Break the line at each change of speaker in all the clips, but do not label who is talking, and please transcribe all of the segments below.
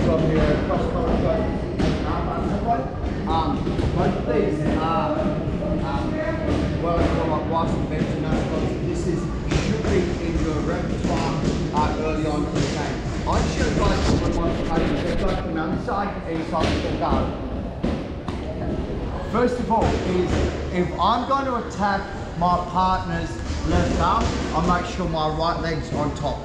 from your cross-collar choke and arm bar. Both of these are well, my wife's mentioned that this should be in your repertoire early on in the game. I'm sure guys will want to they've got an inside the guard. First of all, is if I'm going to attack my partner's left arm, I make sure my right leg's on top.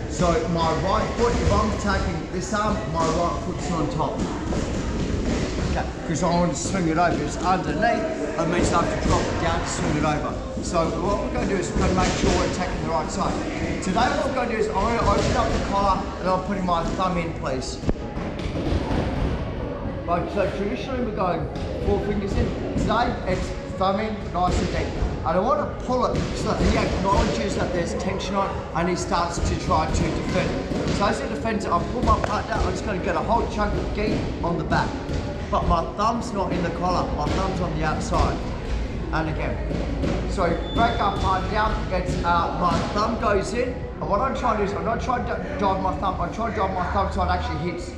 So my right foot, if I'm attacking this arm, my right foot's on top. Okay, because I want to swing it over. It's underneath, it means I have to drop it down to swing it over. So what we're going to do is we're going to make sure we're attacking the right side. Today what we're going to do is I'm going to open up the collar and I'm putting my thumb in, please. Right, so traditionally we're going 4 fingers in. Today it's thumb in, nice and deep. And I want to pull it so that he acknowledges that there's tension on it and he starts to try to defend. So as he defends it, I pull my part down, I'm just going to get a whole chunk of gi on the back. But my thumb's not in the collar, my thumb's on the outside. And again. So break our part down, gets, my thumb goes in, and what I'm trying to do is I'm not trying to drive my thumb, I'm trying to drive my thumb so it actually hits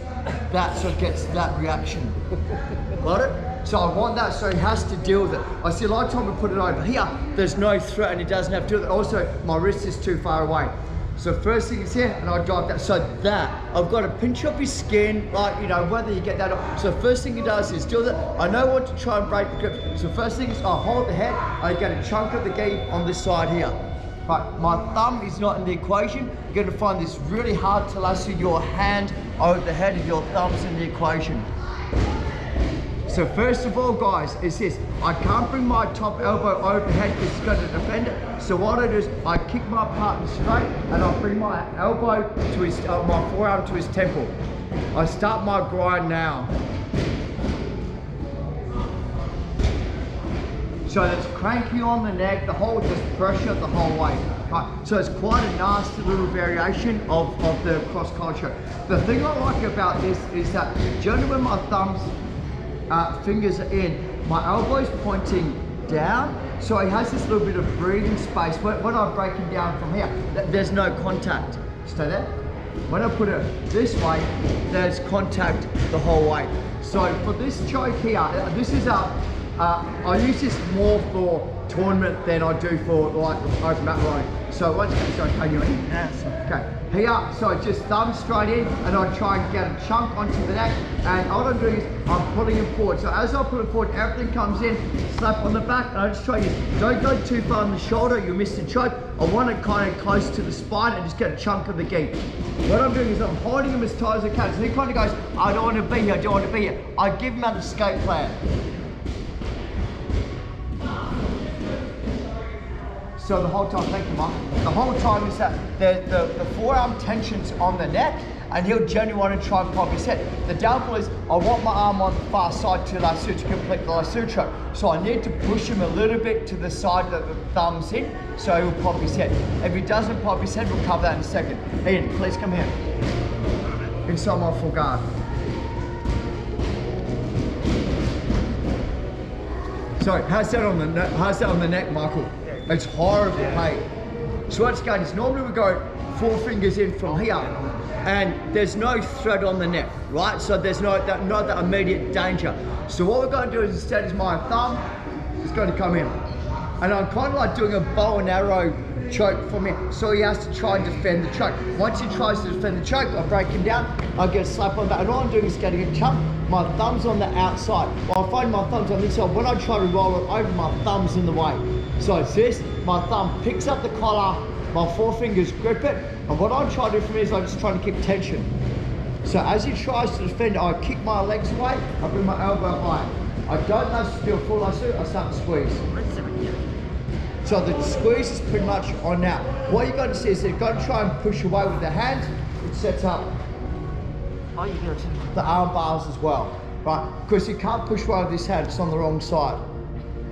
that, so it gets that reaction. Got it? So I want that, so he has to deal with it. I see a lot of time we put it over here, there's no threat and he doesn't have to do it. Also, my wrist is too far away. So first thing is here, and I drive that. So that, I've got to pinch up his skin, like, you know, whether you get that up. So first thing he does is do that. I know what to try and break the grip. So first thing is I hold the head, I get a chunk of the gi on this side here. But my thumb is not in the equation. You're going to find this really hard to lasso your hand over the head if your thumb's in the equation. So first of all, guys, is this. I can't bring my top elbow overhead because it's going to defend it. So what I do is I kick my partner straight and I bring my elbow to his, my forearm to his temple. I start my grind now. So it's cranky on the neck, the whole, just pressure the whole way. Right. So it's quite a nasty little variation of the cross collar choke. The thing I like about this is that generally when my thumbs fingers are in, my elbow's pointing down, so he has this little bit of breathing space. When I'm breaking down from here, there's no contact. Stay there. When I put it this way, there's contact the whole way. So for this choke here, this is I use this more for tournament than I do for like open mat rowing. So once again, sorry, are you in? Yes. Okay. Here, so just thumb straight in, and I try and get a chunk onto the neck, and what I'm doing is I'm pulling him forward. So as I pull it forward, everything comes in, slap on the back, and I just try to, don't go too far on the shoulder, you'll miss the choke. I want it kind of close to the spine and just get a chunk of the gi. What I'm doing is I'm holding him as tight as I can. So he kind of goes, I don't want to be here, I don't want to be here. I give him an escape plan. So the whole time, thank you, Mark. The whole time is that the forearm tension's on the neck, and he'll genuinely want to try and pop his head. The downfall is I want my arm on the far side to lasso to complete the lasso choke. So I need to push him a little bit to the side that the thumb's in, so he'll pop his head. If he doesn't pop his head, we'll cover that in a second. Ian, please come here. Inside my full guard. Sorry, how's that on the neck, Michael? It's horrible pain. So what's going is normally we go 4 fingers in from here, and there's no thread on the neck, right? So there's not that immediate danger. So what we're going to do is instead is my thumb is going to come in, and I'm kind of like doing a bow and arrow choke from here. So he has to try and defend the choke. Once he tries to defend the choke, I break him down, I get a slap on that, and all I'm doing is getting a chunk. My thumb's on the outside. Well, I find my thumb's on this side. When I try to roll it over, my thumb's in the way. So it's this, my thumb picks up the collar, my 4 fingers grip it, and what I'm trying to do from here is I'm just trying to keep tension. So as he tries to defend, I kick my legs away, I bring my elbow high. I don't lasso, do a full lasso, I start to squeeze. So the squeeze is pretty much on now. What you're going to see is you're going to try and push away with the hand, it sets up the arm bars as well, right? Because you can't push away with this hand, it's on the wrong side.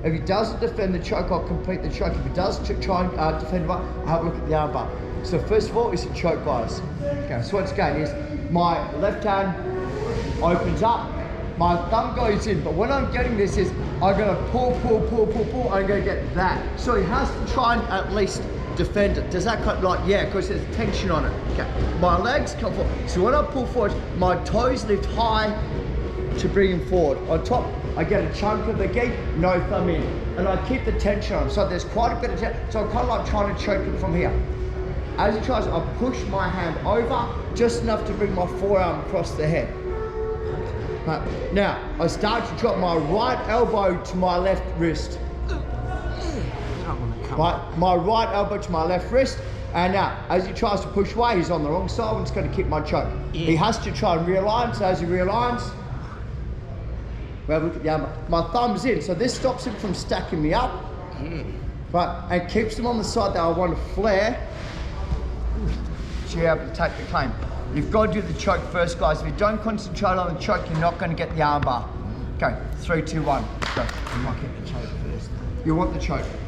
If he doesn't defend the choke, I'll complete the choke. If he does try and defend it, I'll have a look at the arm bar. So first of all, it's a choke, guys. Okay, so what's going is my left hand opens up, my thumb goes in, but when I'm getting this is I'm gonna pull, I'm gonna get that. So he has to try and at least defend it. Does that cut like, yeah, because there's tension on it. Okay, my legs come forward. So when I pull forward, my toes lift high to bring him forward. On top, I get a chunk of the gi, no thumb in. And I keep the tension on. So there's quite a bit of tension. So I'm kind of like trying to choke him from here. As he tries, I push my hand over, just enough to bring my forearm across the head. Right. Now, I start to drop my right elbow to my left wrist. Right, my right elbow to my left wrist, and now as he tries to push away, he's on the wrong side and it's going to kick my choke. Yeah. He has to try and realign, so as he realigns, we have a look at the armbar. My thumb's in, so this stops him from stacking me up, right, and keeps him on the side that I want to flare, so you're able to take the claim. You've got to do the choke first, guys. If you don't concentrate on the choke, you're not going to get the armbar. Okay, 3, 2, 1, go. You might get the choke first. You want the choke.